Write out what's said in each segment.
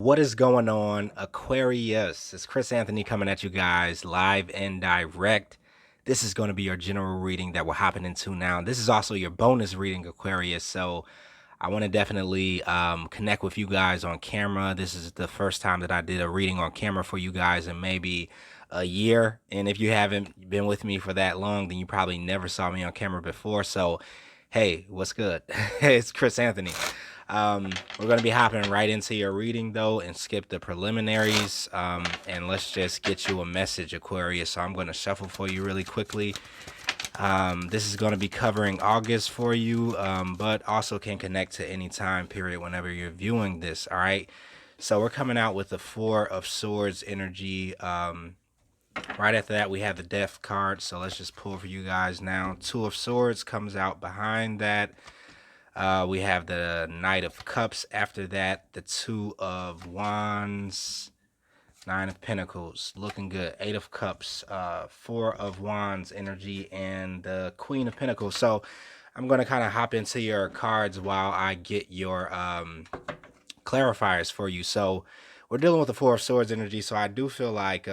What is going on, Aquarius? It's Chris Anthony coming at you guys live and direct. This is going to be your general reading that we're hopping into now. This is also your bonus reading, Aquarius. So I want to definitely connect with you guys on camera. This is the first time that I did a reading on camera for you guys in maybe a year. And if you haven't been with me for that long, then you probably never saw me on camera before. So, hey, what's good? It's Chris Anthony. We're going to be hopping right into your reading, though, and skip the preliminaries. And let's just get you a message, Aquarius. So I'm going to shuffle for you really quickly. This is going to be covering August for you, but also can connect to any time period whenever you're viewing this. All right. So we're coming out with the Four of Swords energy. Right after that, we have the Death card. So let's just pull for you guys now. Two of Swords comes out behind that. We have the Knight of Cups after that. The Two of Wands. Nine of Pentacles, looking good. Eight of Cups, Four of Wands energy, and the Queen of Pentacles. So I'm going to kind of hop into your cards while I get your clarifiers for you. So we're dealing with the Four of Swords energy. So I do feel like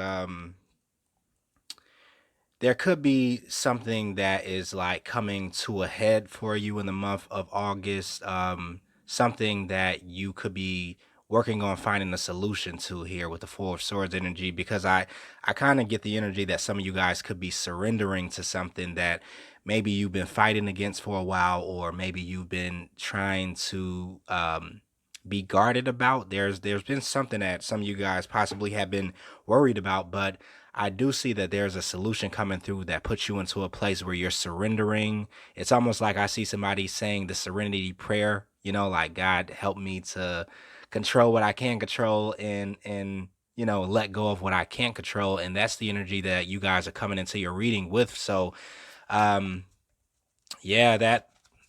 there could be something that is like coming to a head for you in the month of August. Something that you could be working on finding a solution to here with the Four of Swords energy, because I kind of get the energy that some of you guys could be surrendering to something that maybe you've been fighting against for a while, or maybe you've been trying to be guarded about. There's been something that some of you guys possibly have been worried about, but I do see that there's a solution coming through that puts you into a place where you're surrendering. It's almost like I see somebody saying the serenity prayer, like, God, help me to control what I can control, and let go of what I can't control. And that's the energy that you guys are coming into your reading with. So um yeah,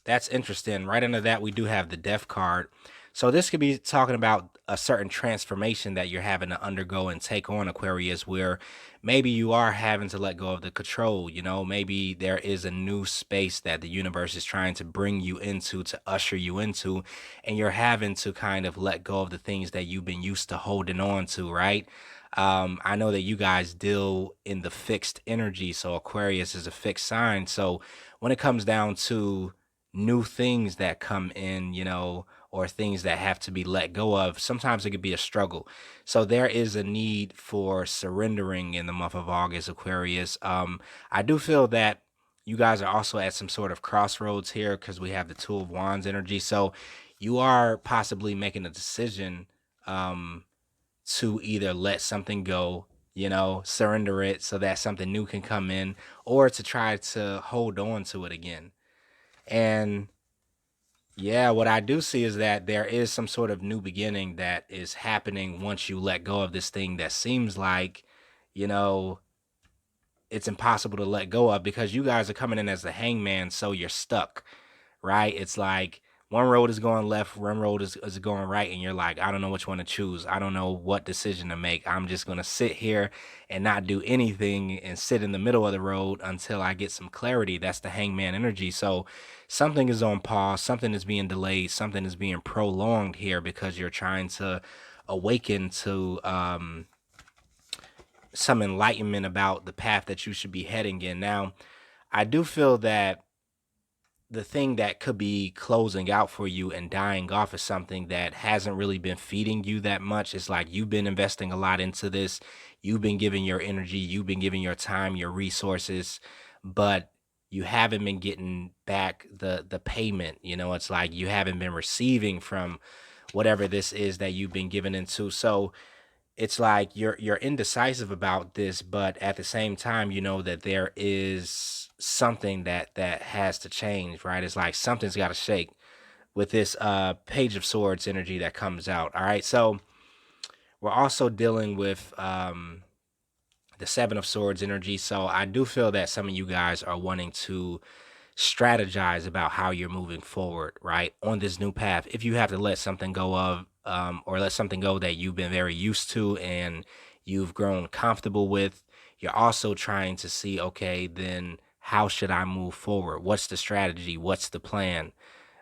that's interesting. Right under that, we do have the Death card. So this could be talking about a certain transformation that you're having to undergo and take on, Aquarius, where maybe you are having to let go of the control. Maybe there is a new space that the universe is trying to bring you into, to usher you into, and you're having to kind of let go of the things that you've been used to holding on to, right? I know that you guys deal in the fixed energy, so Aquarius is a fixed sign. So when it comes down to new things that come in, or things that have to be let go of, sometimes it could be a struggle. So there is a need for surrendering in the month of August, Aquarius. I do feel that you guys are also at some sort of crossroads here, because we have the Two of Wands energy. So you are possibly making a decision to either let something go, surrender it so that something new can come in, or to try to hold on to it again. And yeah, what I do see is that there is some sort of new beginning that is happening once you let go of this thing that seems like, you know, it's impossible to let go of, because you guys are coming in as the hangman, so you're stuck, right? It's like one road is going left, one road is going right, and you're like, I don't know which one to choose. I don't know what decision to make. I'm just going to sit here and not do anything and sit in the middle of the road until I get some clarity. That's the hangman energy. So something is on pause, something is being delayed, something is being prolonged here, because you're trying to awaken to some enlightenment about the path that you should be heading in. Now, I do feel that the thing that could be closing out for you and dying off is something that hasn't really been feeding you that much. It's like you've been investing a lot into this. You've been giving your energy, you've been giving your time, your resources, but you haven't been getting back the payment. It's like you haven't been receiving from whatever this is that you've been given into. So it's like you're indecisive about this, but at the same time, you know that there is something that has to change, right? It's like something's got to shake with this Page of Swords energy that comes out. All right, so we're also dealing with the Seven of Swords energy. So I do feel that some of you guys are wanting to strategize about how you're moving forward, right, on this new path. If you have to let something go of, or let something go that you've been very used to and you've grown comfortable with, you're also trying to see, okay, then how should I move forward? What's the strategy? What's the plan?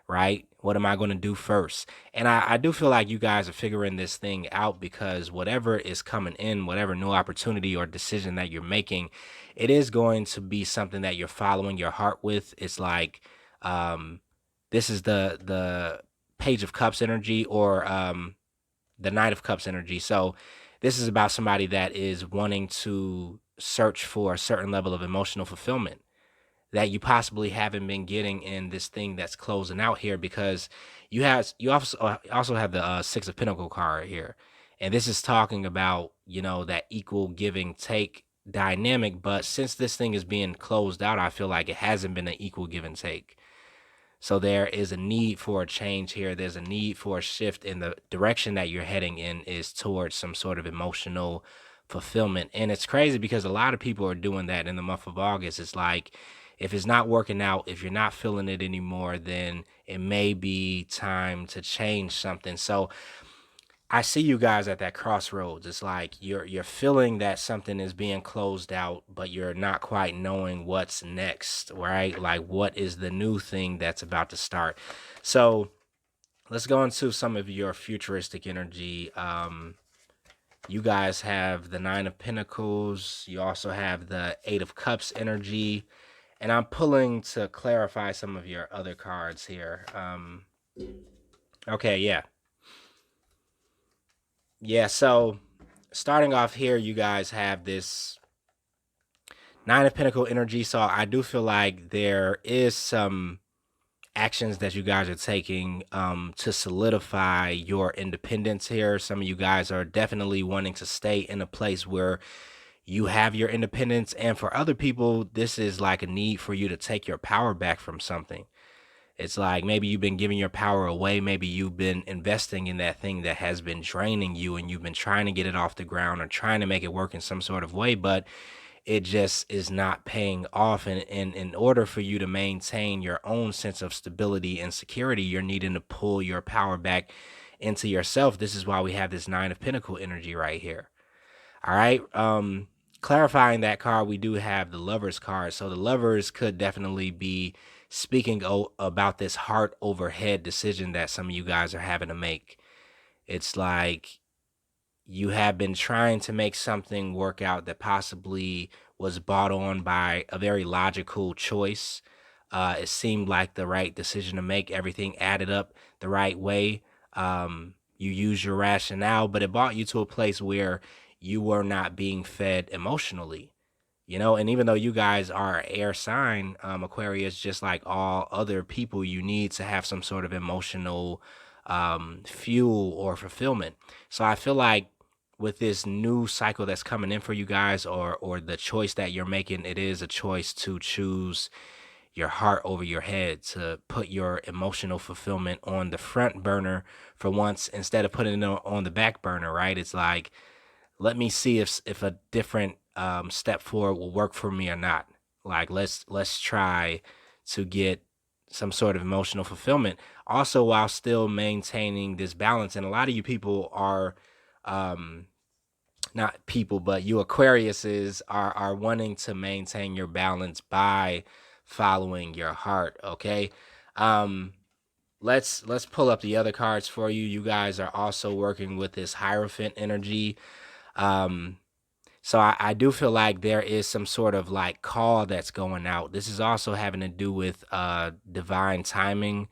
Right? What am I going to do first? And I do feel like you guys are figuring this thing out, because whatever is coming in, whatever new opportunity or decision that you're making, it is going to be something that you're following your heart with. It's like, um, this is the Page of Cups energy, or the Knight of Cups energy. So this is about somebody that is wanting to search for a certain level of emotional fulfillment that you possibly haven't been getting in this thing that's closing out here, because you also have the Six of Pentacle card here, and this is talking about, that equal giving take dynamic. But since this thing is being closed out, I feel like it hasn't been an equal give and take. So there is a need for a change here. There's a need for a shift, in the direction that you're heading in is towards some sort of emotional fulfillment. And it's crazy because a lot of people are doing that in the month of August. It's like, if it's not working out, if you're not feeling it anymore, then it may be time to change something. So I see you guys at that crossroads. It's like you're feeling that something is being closed out, but you're not quite knowing what's next, right? Like, what is the new thing that's about to start? So let's go into some of your futuristic energy. You guys have the Nine of Pentacles. You also have the Eight of Cups energy. And I'm pulling to clarify some of your other cards here. Okay, yeah. Yeah, so starting off here, you guys have this Nine of Pentacle energy. So I do feel like there is some actions that you guys are taking to solidify your independence here. Some of you guys are definitely wanting to stay in a place where you have your independence. And for other people, this is like a need for you to take your power back from something. It's like, maybe you've been giving your power away. Maybe you've been investing in that thing that has been draining you, and you've been trying to get it off the ground or trying to make it work in some sort of way, but it just is not paying off. And in order for you to maintain your own sense of stability and security, you're needing to pull your power back into yourself. This is why we have this Nine of Pentacle energy right here. All right. Clarifying that card, we do have the Lovers card. So the Lovers could definitely be speaking about this heart over head decision that some of you guys are having to make. It's like you have been trying to make something work out that possibly was bought on by a very logical choice. It seemed like the right decision to make. Everything added up the right way. You use your rationale, but it brought you to a place where you were not being fed emotionally. And even though you guys are air sign, Aquarius, just like all other people, you need to have some sort of emotional fuel or fulfillment. So I feel like with this new cycle that's coming in for you guys, or the choice that you're making, it is a choice to choose your heart over your head, to put your emotional fulfillment on the front burner for once, instead of putting it on the back burner, right? It's like, let me see if a different step forward will work for me or not. Like, let's try to get some sort of emotional fulfillment, also while still maintaining this balance. And a lot of you people are, not people, but you Aquariuses are wanting to maintain your balance by following your heart. Okay. Um, let's pull up the other cards for you. You guys are also working with this Hierophant energy. Um, so I do feel like there is some sort of like call that's going out. This is also having to do with divine timing.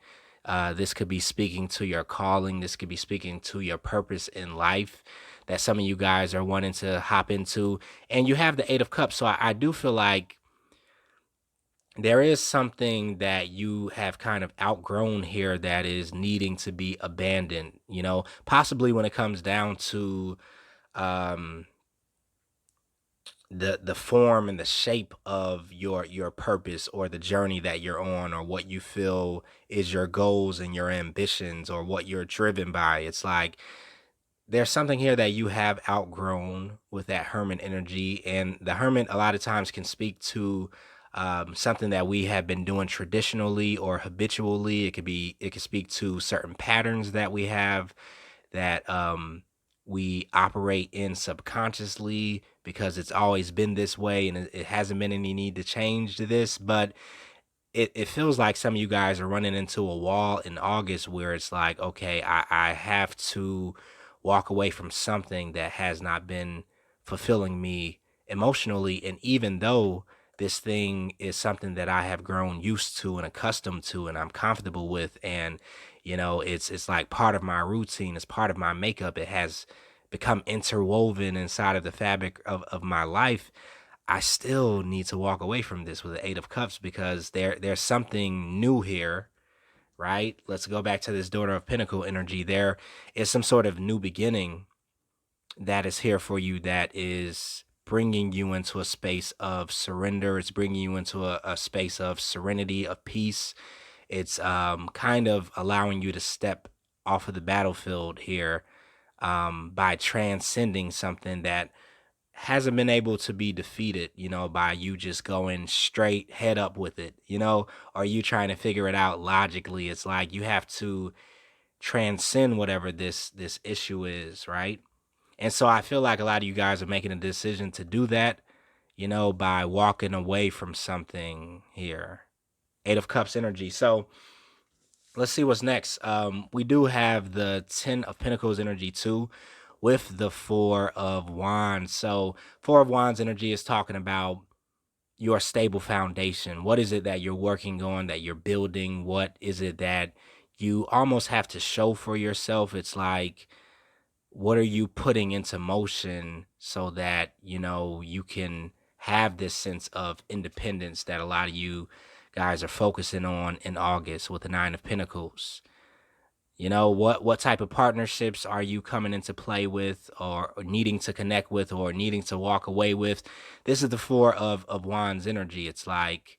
This could be speaking to your calling. This could be speaking to your purpose in life that some of you guys are wanting to hop into. And you have the Eight of Cups. So I do feel like there is something that you have kind of outgrown here that is needing to be abandoned, possibly when it comes down to um the form and the shape of your purpose, or the journey that you're on, or what you feel is your goals and your ambitions, or what you're driven by. It's like there's something here that you have outgrown with that Hermit energy. And the Hermit a lot of times can speak to something that we have been doing traditionally or habitually. It could speak to certain patterns that we have, that we operate in subconsciously, because it's always been this way, and it hasn't been any need to change to this. But it feels like some of you guys are running into a wall in August where it's like, okay, I have to walk away from something that has not been fulfilling me emotionally. And even though this thing is something that I have grown used to and accustomed to and I'm comfortable with, and it's like part of my routine, it's part of my makeup, it has become interwoven inside of the fabric of my life. I still need to walk away from this with the Eight of Cups because there's something new here, right? Let's go back to this Daughter of Pentacle energy. There is some sort of new beginning that is here for you, that is bringing you into a space of surrender. It's bringing you into a space of serenity, of peace. It's kind of allowing you to step off of the battlefield here, by transcending something that hasn't been able to be defeated, by you just going straight head up with it, or you trying to figure it out logically. It's like you have to transcend whatever this issue is, right? And so I feel like a lot of you guys are making a decision to do that, by walking away from something here. Eight of Cups energy. So let's see what's next. We do have the 10 of Pentacles energy too, with the Four of Wands. So Four of Wands energy is talking about your stable foundation. What is it that you're working on, that you're building? What is it that you almost have to show for yourself? It's like, what are you putting into motion so that, you can have this sense of independence that a lot of you guys are focusing on in August with the Nine of Pentacles? What type of partnerships are you coming into play with, or needing to connect with, or needing to walk away with? This is the Four of Wands energy. It's like,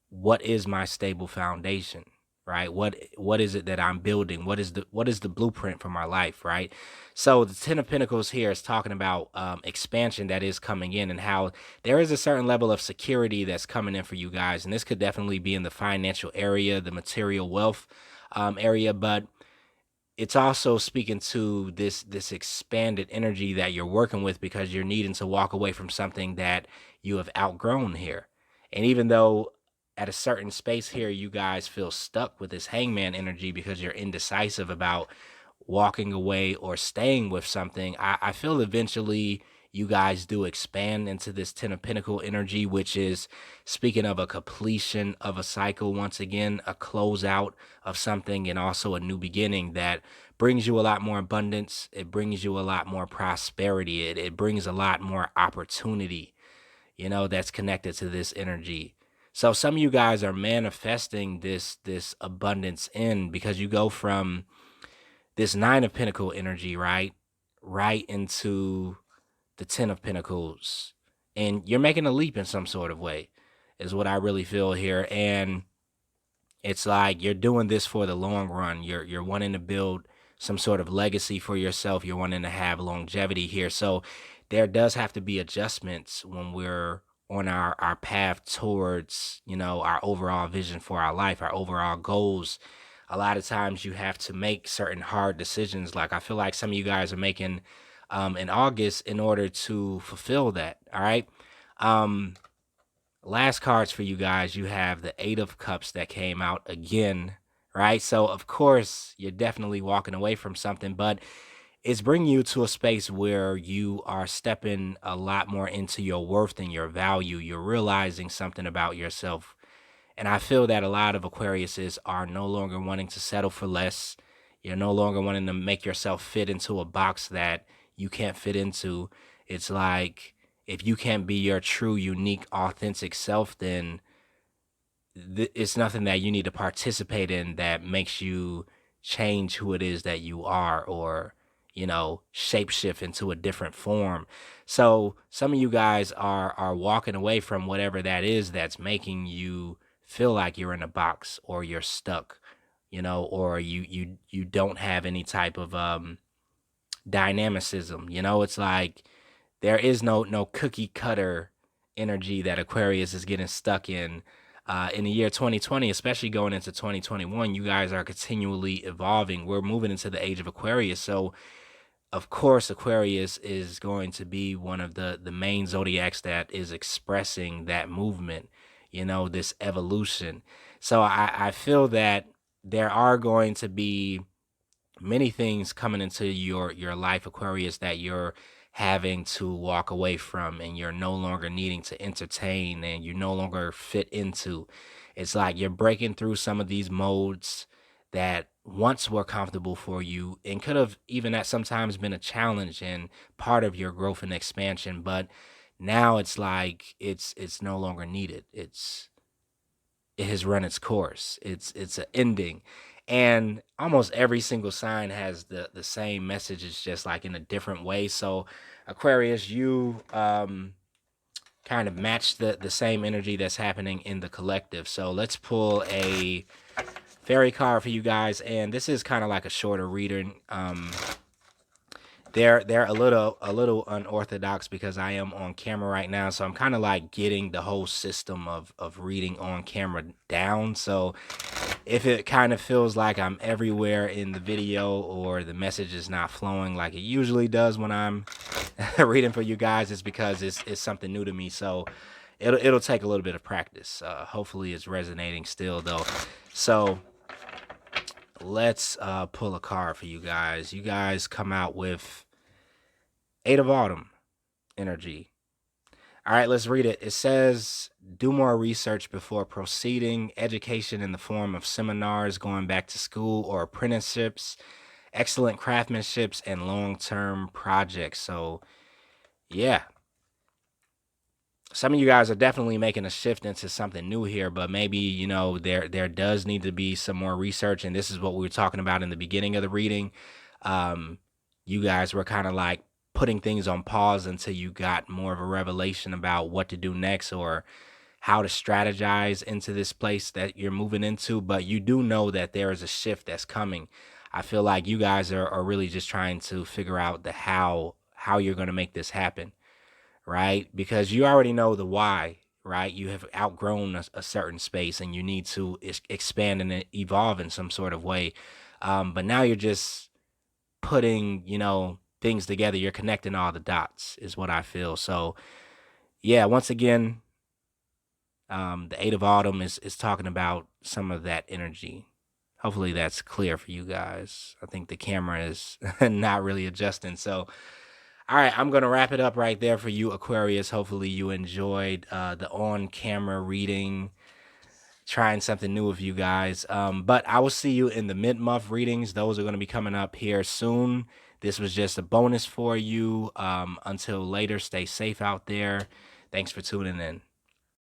what is my stable foundation, right? What is it that I'm building? What is the blueprint for my life, right? So the Ten of Pentacles here is talking about expansion that is coming in, and how there is a certain level of security that's coming in for you guys. And this could definitely be in the financial area, the material wealth area, but it's also speaking to this expanded energy that you're working with, because you're needing to walk away from something that you have outgrown here. And even though at a certain space here you guys feel stuck with this Hangman energy because you're indecisive about walking away or staying with something, I feel eventually you guys do expand into this Ten of Pentacle energy, which is speaking of a completion of a cycle, once again, a closeout of something, and also a new beginning that brings you a lot more abundance. It brings you a lot more prosperity. It brings a lot more opportunity, that's connected to this energy. So some of you guys are manifesting this abundance in, because you go from this Nine of Pentacle energy, right into the Ten of Pentacles, and you're making a leap in some sort of way, is what I really feel here. And it's like you're doing this for the long run. You're wanting to build some sort of legacy for yourself. You're wanting to have longevity here. So there does have to be adjustments when we're on our path towards, our overall vision for our life, our overall goals. A lot of times you have to make certain hard decisions. Like, I feel like some of you guys are making in August in order to fulfill that. All right. Last cards for you guys, you have the Eight of Cups that came out again, right? So of course you're definitely walking away from something, but it's bringing you to a space where you are stepping a lot more into your worth and your value. You're realizing something about yourself. And I feel that a lot of Aquariuses are no longer wanting to settle for less. You're no longer wanting to make yourself fit into a box that you can't fit into. It's like, if you can't be your true, unique, authentic self, then it's nothing that you need to participate in that makes you change who it is that you are, or shapeshift into a different form. So some of you guys are walking away from whatever that is that's making you feel like you're in a box, or you're stuck, or you don't have any type of dynamicism. It's like there is no cookie cutter energy that Aquarius is getting stuck in the year 2020, especially going into 2021. You guys are continually evolving. We're moving into the age of Aquarius. So of course, Aquarius is going to be one of the main zodiacs that is expressing that movement. this evolution. So I feel that there are going to be many things coming into your life, Aquarius, that you're having to walk away from, and you're no longer needing to entertain, and you no longer fit into. It's like you're breaking through some of these modes that once were comfortable for you and could have even at sometimes been a challenge and part of your growth and expansion, but now it's like it's no longer needed. It has run its course. It's an ending. And almost every single sign has the same message. It's just like in a different way. So Aquarius, you kind of match the same energy that's happening in the collective. So let's pull a fairy card for you guys. And this is kind of like a shorter reading. They're a little unorthodox because I am on camera right now, so I'm kind of like getting the whole system of reading on camera down. So if it kind of feels like I'm everywhere in the video or the message is not flowing like it usually does when I'm reading for you guys, it's because it's something new to me. So it'll take a little bit of practice. Hopefully it's resonating still though. So let's pull a card for you guys. You guys come out with Eight of Autumn energy. All right, let's read it. It says, do more research before proceeding. Education in the form of seminars, going back to school, or apprenticeships, excellent craftsmanships, and long-term projects. So, yeah. Some of you guys are definitely making a shift into something new here, but maybe, there does need to be some more research. And this is what we were talking about in the beginning of the reading. You guys were kind of like putting things on pause until you got more of a revelation about what to do next or how to strategize into this place that you're moving into. But you do know that there is a shift that's coming. I feel like you guys are really just trying to figure out the how you're going to make this happen, right? Because you already know the why, right? You have outgrown a certain space and you need to expand and evolve in some sort of way. But now you're just putting, things together. You're connecting all the dots is what I feel. So yeah, once again, the Eight of Autumn is talking about some of that energy. Hopefully that's clear for you guys. I think the camera is not really adjusting. So, all right, I'm going to wrap it up right there for you, Aquarius. Hopefully you enjoyed the on-camera reading, trying something new with you guys. But I will see you in the mid-month readings. Those are going to be coming up here soon. This was just a bonus for you. Until later, stay safe out there. Thanks for tuning in.